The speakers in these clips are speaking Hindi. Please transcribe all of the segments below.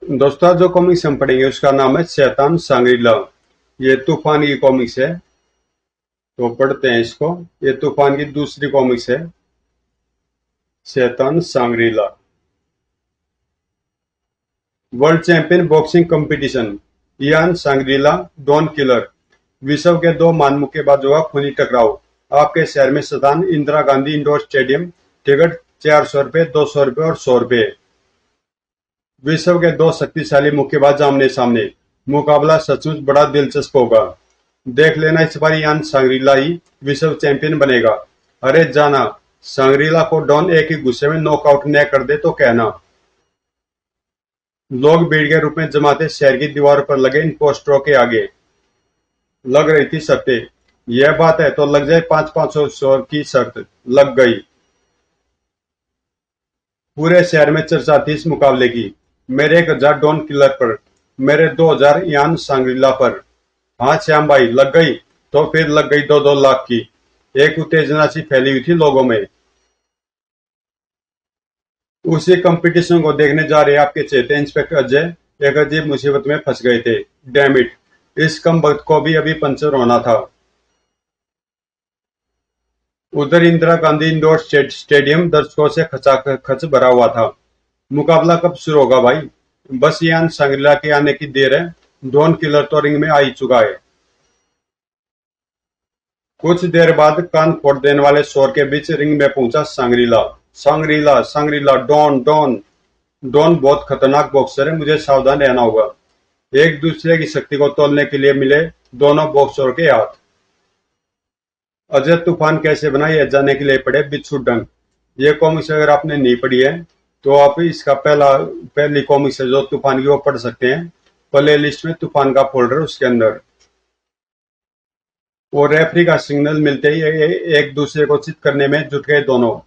दोस्तों, जो कॉमिक्स हम पढ़ेंगे उसका नाम है शैतान सांग्रीला। ये तूफान की कॉमिक्स है, तो पढ़ते हैं इसको। ये तूफान की दूसरी कॉमिक्स है, शैतान Shangrila. World champion boxing competition, Ian Shangrila Don killer. विश्व के दो महान मुक्केबाजों का खूनी टकराव आपके शहर में स्थान Indira Gandhi indoor stadium. Ticket 400 रुपए, 200 रुपए और 100 रुपए। विश्व के दो शक्तिशाली मुक्केबाज आमने सामने, मुकाबला सचमुच बड़ा दिलचस्प होगा। देख लेना, इस बार यान सांग्रीला ही विश्व चैंपियन बनेगा। अरे जाना, सांग्रीला को डॉन एक ही गुस्से में नॉकआउट न कर दे तो कहना। लोग भीड़ के रूप में जमा थे शहर की दीवार पर लगे इन पोस्टरों के आगे। लग रही थी शर्तें, यह बात है तो लग जाए 500-500 की शर्त। लग गई। पूरे शहर में चर्चा थी इस मुकाबले की। मेरे 1000 डॉन किलर पर, मेरे 2000 यान सांग्रीला पर। हाँ श्याम भाई, लग गई? तो फिर लग गई 2-2 लाख की। एक उत्तेजना सी फैली हुई थी लोगों में। उसी कंपटीशन को देखने जा रहे आपके चेते इंस्पेक्टर अजय एक अजीब मुसीबत में फंस गए थे। डैम इट, इस कम वक्त को भी अभी पंचर होना था। उधर इंदिरा गांधी इंडोर स्टेडियम दर्शकों से खचाखच भरा हुआ था। मुकाबला कब शुरू होगा भाई? बस यान सांग्रीला के आने की देर है। डॉन किलर तो रिंग में आ ही चुका है। कुछ देर बाद कान फोड़ देने वाले शोर के बीच रिंग में पहुंचा Shangrila. Shangrila, Shangrila, Don, Don. Don बहुत खतरनाक बॉक्सर है, मुझे सावधान रहना होगा। एक दूसरे की शक्ति को तोलने के लिए मिले दोनों बॉक्सरों के हाथ। अजय तूफान कैसे बना यह जानने के लिए पढ़े बिच्छू डंग। ये कॉमिक्स अगर आपने नहीं पढ़ी है तो आप इसका पहली कॉमिक्स है जो तूफान की, वो पढ़ सकते हैं। प्ले लिस्ट में तूफान का फोल्डर, उसके अंदर। और रेफरी का सिग्नल मिलते ही एक दूसरे को चित करने में जुट गए दोनों।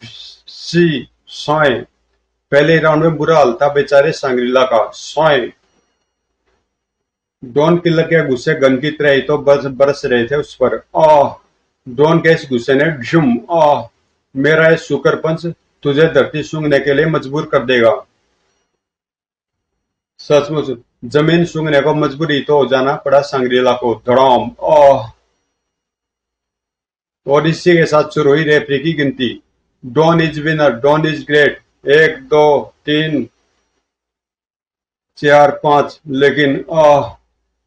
सी सोए। पहले राउंड में बुरा हाल था बेचारे सांग्रीला का। सोए। डॉन किलर के गुस्से गन की तरह ही तो बरस रहे थे उस पर। आह! डॉन के इस गुस्से ने झुम। आह! मेरा ये सुकर पंच तुझे धरती सूंघने के लिए मजबूर कर देगा। सचमुच जमीन सूंघने को मजबूरी तो हो जाना पड़ा सांग्रीला को। धड़ाम। आह! और इसी के साथ शुरू हुई रेफरी की गिनती। Don is winner, Don is great. 1 2 3 4 5। लेकिन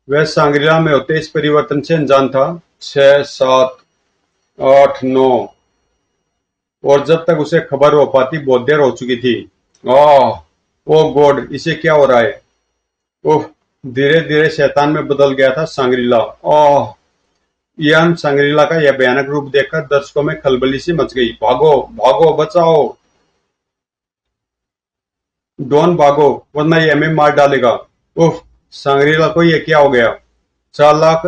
वह सांग्रीला में होते इस परिवर्तन से अनजान था। 6 7 8 9। और जब तक उसे खबर हो पाती बहुत देर हो चुकी थी। आह! ओ गॉड, इसे क्या हो रहा है? ओह! धीरे धीरे शैतान में बदल गया था सांग्रीला। आह! इयान सांग्रीला का यह भयानक रूप देखकर दर्शकों में खलबली सी मच गई। भागो, भागो, बचाओ! डॉन भागो, वरना ये हमें मार डालेगा। उफ! सांग्रीला को ये क्या हो गया? चालाक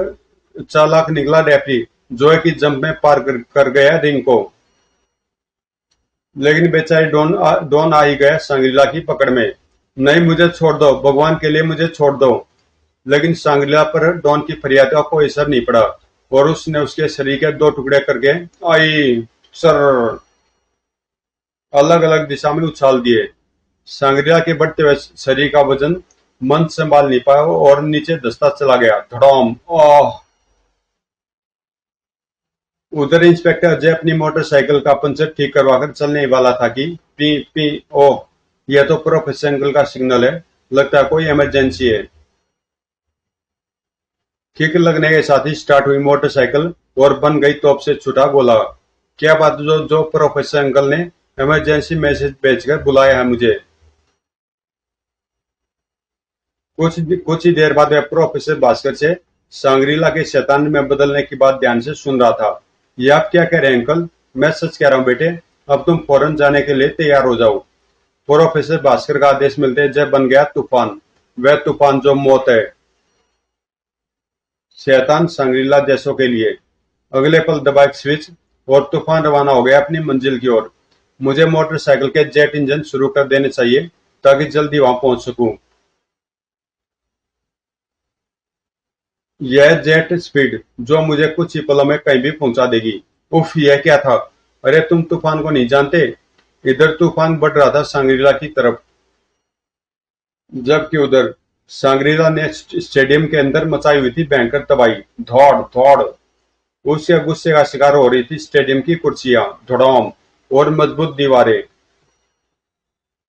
चालाक निकला रेफरी, जो है कि जंप में पार कर गया रिंग को। लेकिन बेचारी डॉन आ ही गया सांग्रीला की पकड़ में। नहीं, मुझे छोड़ दो, भगवान के लिए मुझे छोड़ दो। लेकिन सांग्रीला पर डॉन की फरियाद का कोई असर नहीं पड़ा और उसने उसके शरीर के 2 टुकड़े करके आई सर अलग अलग दिशा में उछाल दिए। सांग्रीला के बढ़ते हुए शरीर का वजन मंद संभाल नहीं पाया और नीचे धंसता चला गया। धड़ाम। आह! उधर इंस्पेक्टर अजय अपनी मोटरसाइकिल का पंचर ठीक करवाकर चलने वाला था कि पी पी। ओह! यह तो प्रोफेसर का सिग्नल है, लगता है कोई इमरजेंसी है। किक लगने के साथ ही स्टार्ट हुई मोटरसाइकिल और बन गई तोप से छूटा गोला। क्या बात, जो प्रोफेसर अंकल ने इमरजेंसी मैसेज भेजकर बुलाया है मुझे। कुछ ही देर बाद वह प्रोफेसर भास्कर से सांग्रीला के शैतान में बदलने की बात ध्यान से सुन रहा था। ये आप क्या कह रहे हैं अंकल? मैं सच कह रहा हूँ बेटे, अब तुम फौरन जाने के लिए तैयार हो जाओ। प्रोफेसर भास्कर का आदेश मिलते जय बन गया तूफान। वह तूफान जो मौत है। शैतान सांग्रीला देशों के लिए। अगले पल दबा एक स्विच और तूफान रवाना हो गया अपनी मंजिल की ओर। मुझे मोटरसाइकिल के जेट इंजन शुरू कर देने चाहिए ताकि जल्दी वहां पहुंच सकूं। यह जेट स्पीड जो मुझे कुछ ही पलों में कहीं भी पहुंचा देगी। उफ! यह क्या था? अरे तुम तूफान को नहीं जानते? इधर तूफान बढ़ रहा था सांग्रीला की तरफ। जबकि उधर सांग्रीला ने स्टेडियम के अंदर मचाई हुई थी भयंकर तबाही। दौड़ दौड़, उसके गुस्से का शिकार हो रही थी स्टेडियम की कुर्सियां, धड़ाम, और मजबूत दीवारें,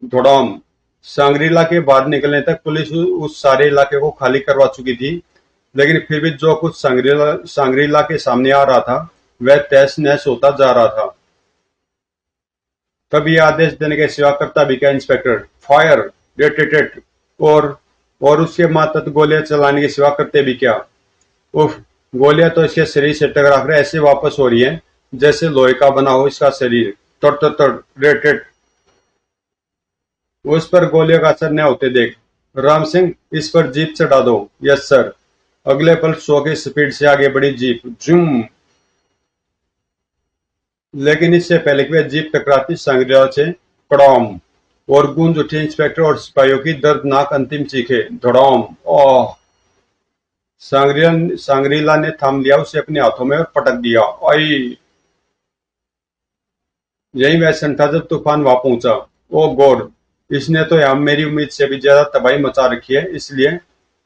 धड़ाम। सांग्रीला के बाहर निकलने तक पुलिस उस सारे इलाके को खाली करवा चुकी थी, लेकिन फिर भी जो कुछ सांग्रीला के सामने आ रहा था वह तहस नहस होता जा रहा था। तब ये आदेश देने के सिवा करता भी क्या इंस्पेक्टर? फायर, डेटेटेट, और और उसके मातहत गोलियां चलाने के सिवा करते भी क्या? उफ, गोलियां तो इसके शरीर से टकरा कर ऐसे वापस हो रही हैं जैसे लोहे का बना हो इसका शरीर। तड़ तड़ तड़, रेटेट। उस पर गोलियों का असर न होते देख राम सिंह, इस पर जीप चढ़ा दो। Yes sir. अगले पल 100 की स्पीड से आगे बढ़ी जीप, जूम। लेकिन इससे पहले कि वह जीप टकराती सांग्रीला से, कड़ाम, और गूंज उठी इंस्पेक्टर और सिपाहियों की दर्दनाक अंतिम चीखें, धड़ाम। ओह! सांग्रीला ने थाम लिया उसे अपने हाथों में और पटक दिया। आई! यही वह क्षण था जब तूफान वहां पहुंचा। ओ गॉड! इसने तो यहाँ मेरी उम्मीद से भी ज्यादा तबाही मचा रखी है, इसलिए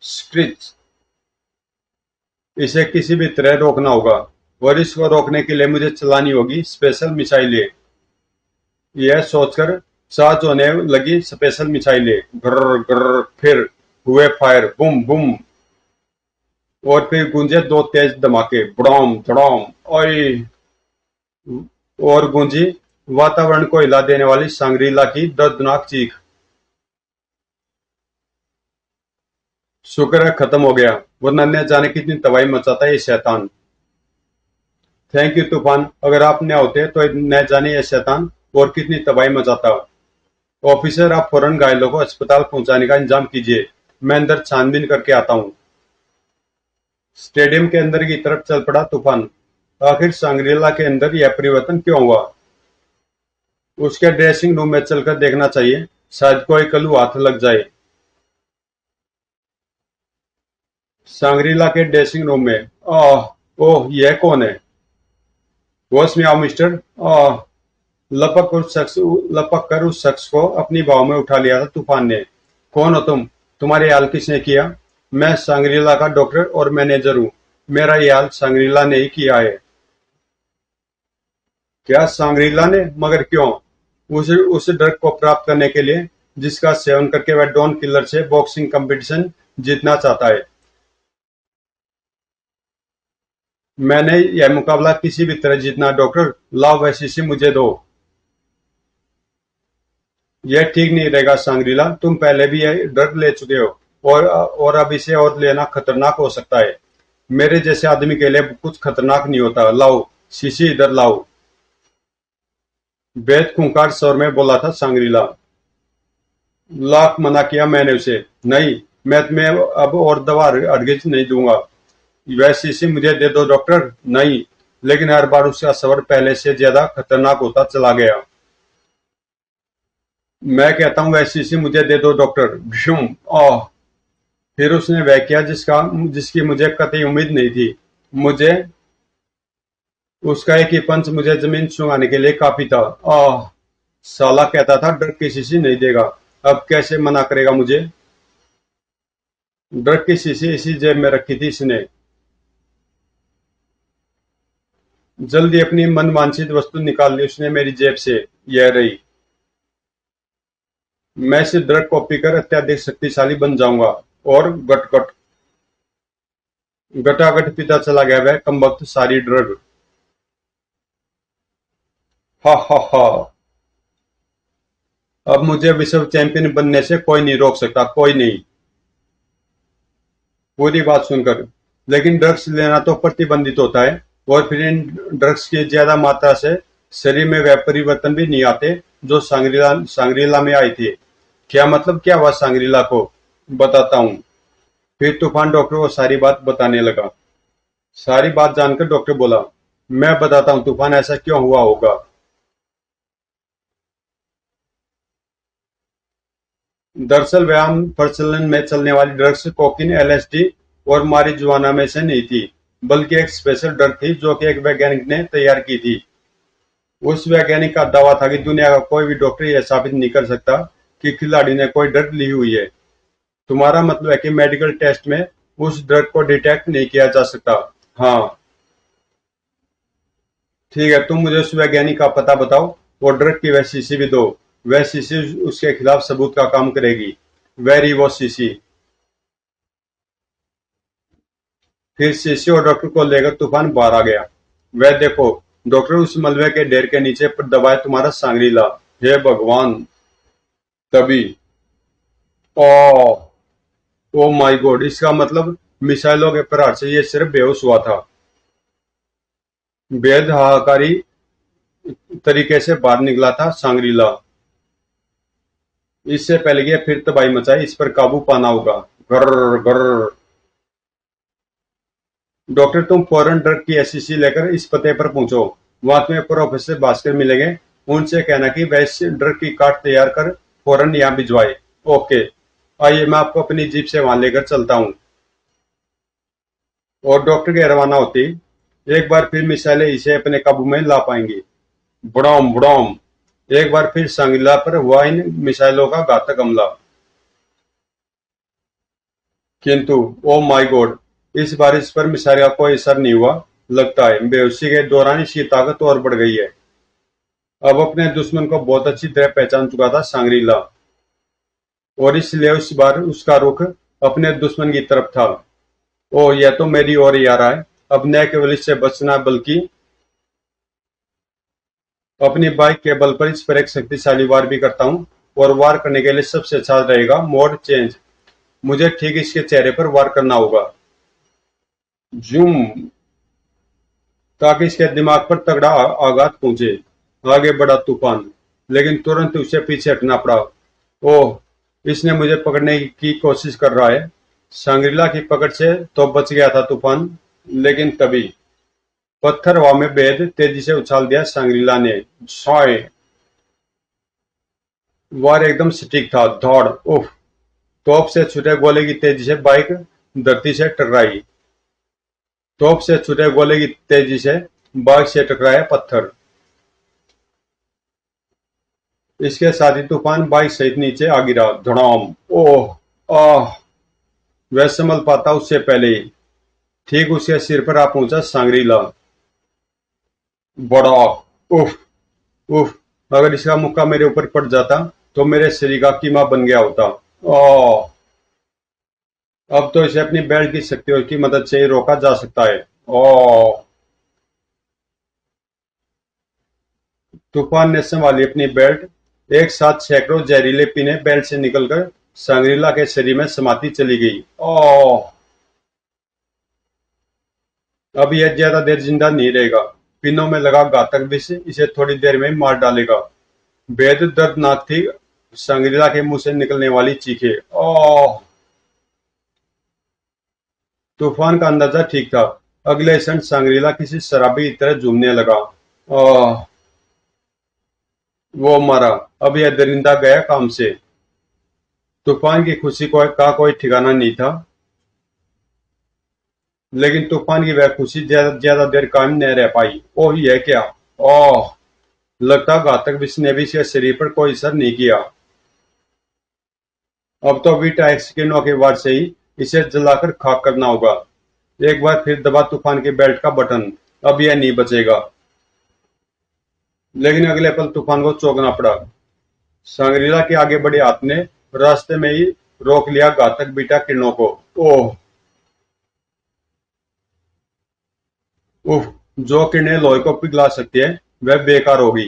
स्क्रिच, इसे किसी भी तरह रोकना होगा, और इसको रोकने के लिए मुझे चलानी होगी स्पेशल मिसाइलें। यह सोचकर चार्ज होने लगी स्पेशल मिसाइलें। ग्र ग्र, फिर हुए फायर, बुम बुम, और फिर गूंजे दो तेज धमाके, बड़ाम धड़ाम। ओए! और गूंजी वातावरण को हिला देने वाली सांग्रीला की दर्दनाक चीख। शुक्र है खत्म हो गया, वरना न जाने कितनी तबाही मचाता है ये शैतान। थैंक यू तूफान, अगर आप न होते तो न जाने ये शैतान और कितनी तबाही मचाता। ऑफिसर, आप फौरन घायलों को अस्पताल पहुंचाने का इंतजाम कीजिए, मैं अंदर छानबीन करके आता हूँ। स्टेडियम के अंदर की तरफ चल पड़ा तूफान। आखिर सांग्रीला के अंदर यह परिवर्तन क्यों हुआ? उसके ड्रेसिंग रूम में चलकर देखना चाहिए, शायद कोई क्लू हाथ लग जाए। सांग्रीला के ड्रेसिंग रूम में। आह! ओह, यह कौन है? होश में आओ मिस्टर। आह! लपक कर उस शख्स को अपनी बाहों में उठा लिया था तूफान ने। कौन हो तुम? तुम्हारे हाल किसने किया? मैं सांग्रीला का डॉक्टर और मैनेजर हूँ। मेरा ये हाल सांग्रीला ने ही किया है। क्या सांग्रीला ने? मगर क्यों? उस ड्रग को प्राप्त करने के लिए जिसका सेवन करके वह डॉन किलर से बॉक्सिंग कंपटीशन जीतना चाहता है। मैंने यह मुकाबला किसी भी तरह जीतना डॉक्टर। लाओ वह शीशी मुझे दो। यह ठीक नहीं रहेगा सांग्रीला, तुम पहले भी यह ड्रग ले चुके हो, और अब इसे और लेना खतरनाक हो सकता है। मेरे जैसे आदमी के लिए कुछ खतरनाक नहीं होता। लाओ शीशी, इधर लाओ। बेहद खूंखार स्वर में बोला था सांग्रीला। लाख मना किया मैंने उसे। नहीं, मैं तुम्हें अब और दवा हरगिज नहीं दूंगा। वह शीशी मुझे दे दो डॉक्टर। नहीं। लेकिन हर बार उसका स्वर पहले से ज्यादा खतरनाक होता चला गया। मैं कहता हूँ वह शीशी मुझे दे दो डॉक्टर। भ्यूम! आह! फिर उसने वह किया जिसकी मुझे कतई उम्मीद नहीं थी। मुझे उसका एक ही पंच मुझे जमीन सुंघाने के लिए काफी था। आह! साला कहता था ड्रग की शीशी नहीं देगा, अब कैसे मना करेगा मुझे? ड्रग की शीशी इसी जेब में रखी थी इसने। जल्दी अपनी मनवांछित वस्तु निकाल ली उसने मेरी जेब से। यह रही। मैं इस ड्रग को पीकर अत्यधिक शक्तिशाली बन जाऊंगा। और गटगट, गटागट पीता चला गया वह कमबख्त सारी ड्रग। हा हा हा! अब मुझे विश्व चैंपियन बनने से कोई नहीं रोक सकता, कोई नहीं। पूरी बात सुनकर, लेकिन ड्रग्स लेना तो प्रतिबंधित होता है, और फिर इन ड्रग्स की ज्यादा मात्रा से शरीर में वह परिवर्तन भी नहीं आते जो सांग्रीला में आए थे। क्या मतलब? क्या हुआ सांग्रीला को? बताता हूँ। फिर तूफान डॉक्टर को सारी बात बताने लगा। सारी बात जानकर डॉक्टर बोला, मैं बताता हूँ तूफान, ऐसा क्यों हुआ होगा। दरअसल व्यायाम प्रचलन में चलने वाली ड्रग्स कोकीन, एलएसडी और मारिजुआना में से नहीं थी, बल्कि एक स्पेशल ड्रग थी जो कि एक वैज्ञानिक ने तैयार की थी। उस वैज्ञानिक का दावा था कि दुनिया का कोई भी डॉक्टर यह साबित नहीं कर सकता कि खिलाड़ी ने कोई ड्रग ली हुई है। तुम्हारा मतलब है कि मेडिकल टेस्ट में उस ड्रग को डिटेक्ट नहीं किया जा सकता। हाँ, ठीक है, तुम मुझे उस वैज्ञानिक का पता बताओ और ड्रग की वह शीशी भी दो। वह शीशी उसके खिलाफ सबूत का काम करेगी। वेरी वो शीशी। फिर शीशी और डॉक्टर को लेकर तूफान बाहर आ गया। वह देखो, डॉक्टर उस मलबे के ढेर के नीचे पर दबाए तुम्हारा सांगरीला। हे भगवान! तभी ओ ओ माय गॉड, इसका मतलब मिसाइलों के प्रहार से ये सिर्फ बेहोश हुआ था। बेहद हाहाकारी तरीके से बाहर निकला था सांग्रीला। इससे पहले कि फिर तबाही मचाई, इस पर काबू पाना होगा। घर घर। डॉक्टर, तुम फौरन ड्रग की एससीसी लेकर इस पते पर पहुंचो। वहां तुम्हें प्रोफेसर भास्कर मिलेंगे। उनसे कहना कि वह इस ड्रग की कार्ड तैयार कर फौरन यहाँ भिजवाए। ओके, आइए मैं आपको अपनी जीप से वहां लेकर चलता हूँ। और डॉक्टर के रवाना होते ही एक बार फिर मिसाइलें इसे अपने काबू में ला पाएंगी। बड़ोम बड़ोम। एक बार फिर सांग्रीला पर हुआ इन मिसाइलों का घातक हमला। किंतु ओ माय गॉड, इस बार इस पर मिसाइल का कोई असर नहीं हुआ। लगता है बेहोशी के दौरान इसकी ताकत और बढ़ गई है। अब अपने दुश्मन को बहुत अच्छी तरह पहचान चुका था सांग्रीला, और इसलिए इस बार उसका रुख अपने दुश्मन की तरफ था। ओ, यह तो मेरी ओर ही आ रहा है। अब न केवल इससे बचना बल्कि अपनी बाइक के बल पर इस पर एक शक्तिशाली वार भी करता हूँ। और वार करने के लिए सबसे अच्छा रहेगा मोड चेंज। मुझे ठीक इसके चेहरे पर वार करना होगा। जूम। ताकि इसके दिमाग पर तगड़ा आघात पहुंचे। आगे बढ़ा तूफान, लेकिन तुरंत उसे पीछे हटना पड़ा। ओह, इसने मुझे पकड़ने की कोशिश कर रहा है। सांग्रीला की पकड़ से तो बच गया था तूफान, लेकिन तभी पत्थर हवा में बेद तेजी से उछाल दिया सांग्रीला ने। सॉय। वार एकदम सटीक था। दौड़। उफ। तोप से छूटे गोले की तेजी से बाइक धरती से टकराई। तोप से छूटे गोले की तेजी से बाइक से टकराया पत्थर। इसके साथ ही तूफान बाइक सहित नीचे आ गिरा। धड़ाम। ओह आह। वह संभल पाता उससे पहले ही ठीक उसके सिर पर आ पहुंचा सांग्रीला। बड़ा। उफ। उफ। अगर इसका मुक्का मेरे ऊपर पड़ जाता तो मेरे शरीर का कीमा बन गया होता। ओह। अब तो इसे अपनी बेल्ट की शक्तियों की मदद से ही रोका जा सकता है। ओह। तूफान ने संभाली अपनी बेल्ट। एक साथ सैकड़ों जहरीले पीने बेल्ट से निकलकर सांग्रीला के शरीर में समाती चली गई। ओह। अब यह ज्यादा देर जिंदा नहीं रहेगा। पिनों में लगा घातक विष इसे थोड़ी देर में मार डालेगा। बेहद दर्दनाक थी सांग्रीला के मुंह से निकलने वाली चीखें। ओह। तूफान का अंदाजा ठीक था। अगले क्षण सांग्रीला किसी शराबी की तरह झूमने लगा। ओह। वो मरा। अब यह दरिंदा गया काम से। तूफान की खुशी का कोई ठिकाना नहीं था। लेकिन तूफान की वह खुशी ज्यादा ज्यादा देर कायम न रह पाई। ओह, यह क्या! ओह। लगता घातक विष ने भी इसके शरीर पर कोई असर नहीं किया। अब तो वीटाएक्स के नौके वार से ही इसे जलाकर खाक करना होगा। एक बार फिर दबा तूफान के बेल्ट का बटन। अब यह नहीं बचेगा। लेकिन अगले पल तूफान को चौंकना पड़ा। सांग्रीला के आगे बढ़े हाथ ने रास्ते में ही रोक लिया घातक बीटा किरणों को। ओह। उफ। जो किरणें लोहे को पिघला सकती है वह बेकार होगी।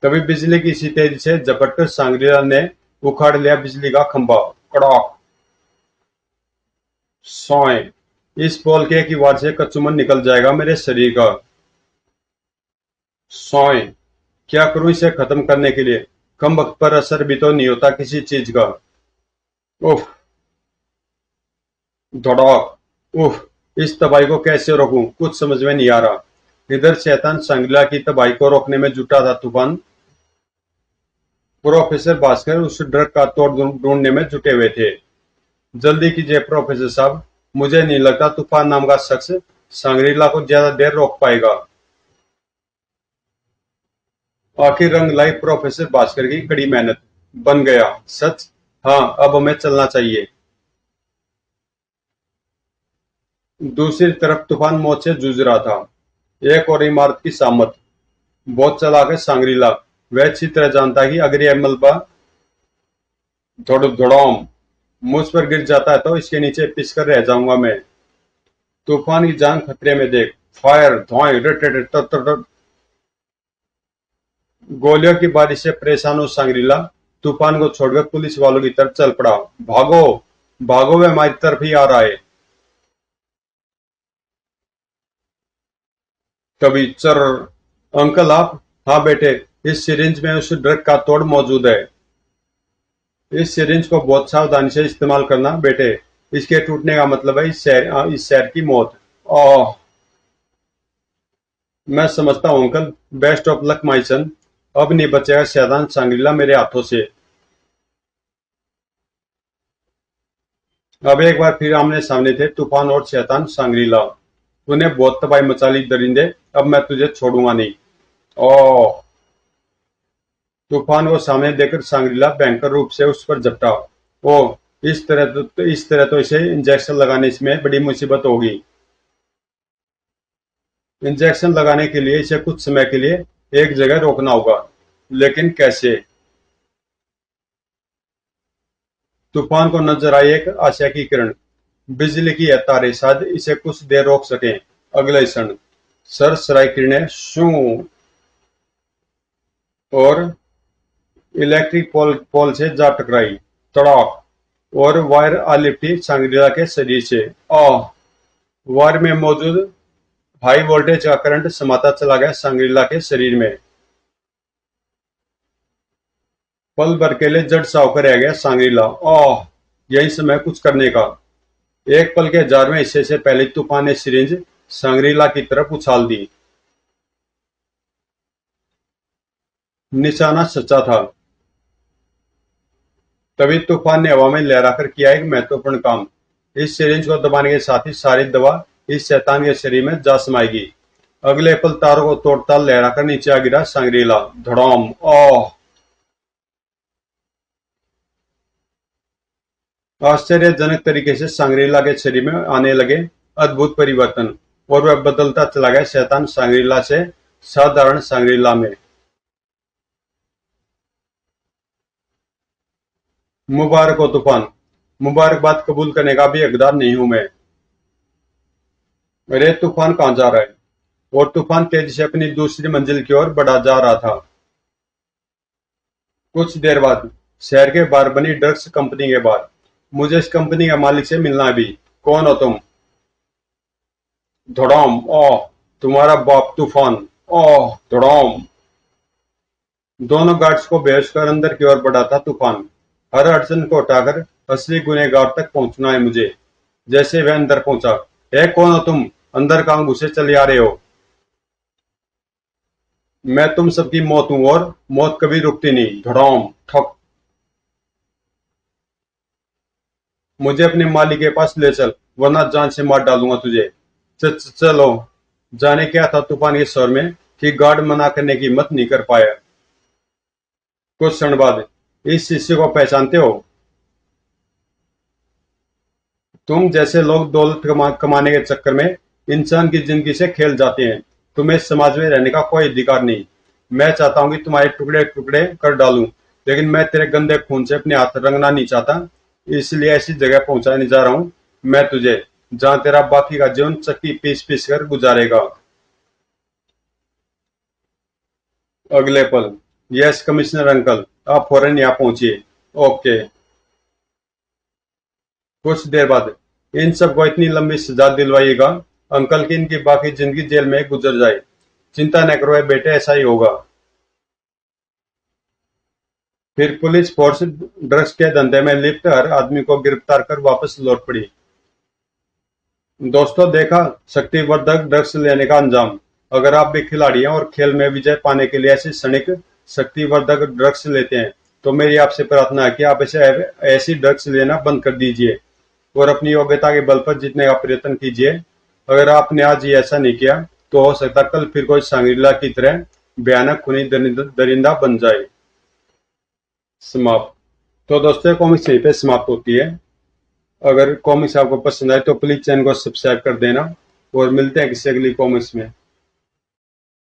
तभी बिजली की सी तेजी से झपटकर सांग्रीला ने उखाड़ लिया बिजली का खंभा। कड़ाक। सोए। इस पोल के की वार से कचूमन निकल जाएगा मेरे शरीर का। सोए। क्या करूं इसे खत्म करने के लिए? कम वक्त पर असर भी तो नहीं होता किसी चीज का। उफ। धड़ाक। उफ। इस तबाही को कैसे रोकूं कुछ समझ में नहीं आ रहा। इधर शैतान सांग्रीला की तबाही को रोकने में जुटा था तूफान। प्रोफेसर भास्कर उस ड्रग का तोड़ ढूंढने में जुटे हुए थे। जल्दी कीजिए प्रोफेसर साहब। मुझे नहीं लगता तूफान नाम का शख्स सांग्रीला को ज्यादा देर रोक पाएगा। आखिर रंग लाई प्रोफेसर भास्कर की कड़ी मेहनत। बन गया सच। हाँ, अब हमें चलना चाहिए। दूसरी तरफ तूफान मौत से जूझ रहा था। एक और इमारत की सामत। बहुत चालाक है सांग्रीला। वह अच्छी तरह जानता है कि अगर यह मलबा धड़ाम मुझ पर गिर जाता है तो इसके नीचे पिसकर रह जाऊंगा मैं। तूफान की जान खतरे में देख। फायर, धुआं, रट रट रट रट रट। गोलियों की बारिश से परेशान हो सांग्रीला तूफान को छोड़कर पुलिस वालों की तरफ चल पड़ा। भागो, भागो, वह हमारी तरफ ही आ रहा है। तभी चर। अंकल आप? हाँ बेटे, इस सिरिंज में उस ड्रग का तोड़ मौजूद है। इस सिरिंज को बहुत सावधानी से इस्तेमाल करना बेटे। इसके टूटने का मतलब है इस शहर की मौत। ओह, मैं समझता हूँ अंकल। बेस्ट ऑफ लक माई सन। अब नहीं बचेगा शैतान सांग्रीला मेरे हाथों से। अब एक बार फिर आमने सामने थे तूफान और शैतान सांग्रीला। तूने बहुत तबाही मचा ली दरिंदे। अब मैं तुझे छोड़ूंगा नहीं। ओह। तूफान को सामने देखकर सांग्रीला भयंकर रूप से उस पर झपटा। ओह, इस तरह तो इसे इंजेक्शन लगाने में बड़ी मुसीबत होगी। इंजेक्शन लगाने के लिए इसे कुछ समय के लिए एक जगह रोकना होगा। लेकिन कैसे? तूफान को नजर आई एक आशा की किरण। बिजली की यह तारे शायद इसे कुछ देर रोक सकें। अगले क्षण सरसराई किरणें शू और इलेक्ट्रिक पोल से जा टकराई। तड़ाक और वायर आ लिपटी सांग्रीला के शरीर से। आह। वायर में मौजूद हाई वोल्टेज का करंट समाता चला गया सांग्रीला के शरीर में। पल भर के लिए जड़ सा होकर रह गया सांग्रीला। आह। यही समय कुछ करने का। एक पल के 10वें हिस्से से पहले तूफान ने सिरिंज सांग्रीला की तरफ उछाल दी। निशाना सच्चा था। तभी तूफान ने हवा में लहराकर किया एक महत्वपूर्ण काम। इस सिरिंज को दबाने के साथ ही सारी दवा इस शैतान के शरीर में जा समाएगी। अगले पल तारों को तोड़ता लहराकर नीचे आ गिरा सांग्रीला। धड़ाम। ओह। आश्चर्यजनक तरीके से सांग्रीला के शरीर में आने लगे अद्भुत परिवर्तन और वह बदलता चला गया शैतान सांग्रीला से साधारण सांग्रीला में। मुबारक हो तूफान। मुबारकबाद कबूल करने का भी हकदार नहीं हूं मैं। अरे तूफान कहाँ जा रहा है? और तूफान तेजी से अपनी दूसरी मंजिल की ओर बढ़ा जा रहा था। कुछ देर बाद शहर के बाहर बनी ड्रग्स कंपनी के बाहर। मुझे इस कंपनी के मालिक से मिलना है भी। कौन हो तुम? धड़ाम। ओह। तुम्हारा बाप तूफान। ओह। धड़ाम। दोनों गार्ड्स को बेहोश कर अंदर की ओर बढ़ा था तूफान। हर अड़चन को हटाकर असली गुनहगार तक पहुंचना है मुझे। जैसे वह अंदर पहुंचा। ए कौन हो तुम? अंदर कहां घुसे चले आ रहे हो? मैं तुम सबकी मौत हूं और मौत कभी रुकती नहीं। धड़ाम। ठक। मुझे अपने मालिक के पास ले चल वरना जान से मार डालूंगा तुझे। चलो। जाने क्या था तूफान के स्वर में कि गार्ड मना करने की हिम्मत नहीं कर पाया। कुछ क्षण बाद इस शिष्य को पहचानते हो? तुम जैसे लोग दौलत कमाने के चक्कर में इंसान की जिंदगी से खेल जाते हैं। तुम्हें इस समाज में रहने का कोई अधिकार नहीं। मैं चाहता हूं कि तुम्हारे टुकड़े टुकड़े कर डालूं, लेकिन मैं तेरे गंदे खून से अपने हाथ रंगना नहीं चाहता। इसलिए ऐसी जगह पहुंचाने जा रहा हूं मैं तुझे जहां तेरा बाकी का जीवन चक्की पीस पीस कर गुजारेगा। अगले पल। यस कमिश्नर अंकल, आप फौरन यहाँ पहुंचिए। ओके। कुछ देर बाद। इन सबको इतनी लंबी सजा दिलवाइएगा अंकल की इनकी बाकी जिंदगी जेल में गुजर जाए। चिंता न करो बेटे, ऐसा ही होगा। फिर पुलिस फोर्स ड्रग्स के धंधे में लिप्त हर आदमी को गिरफ्तार कर वापस लौट पड़ी। दोस्तों देखा शक्तिवर्धक ड्रग्स लेने का अंजाम। अगर आप भी खिलाड़ी हैं और खेल में विजय पाने के लिए ऐसे क्षणिक शक्तिवर्धक ड्रग्स लेते हैं तो मेरी आपसे प्रार्थना है कि आप इसे ऐसी ड्रग्स लेना बंद कर दीजिए और अपनी योग्यता के बल पर जीतने का प्रयत्न कीजिए। अगर आपने आज ये ऐसा नहीं किया तो हो सकता कल फिर कोई सांग्रीला की तरह भयानक खूनी दरिंदा बन जाए। समाप्त। तो दोस्तों कॉमिक्स यहीं पे समाप्त होती है। अगर कॉमिक्स आपको पसंद आए तो प्लीज चैनल को सब्सक्राइब कर देना और मिलते हैं किसी अगली कॉमिक्स में।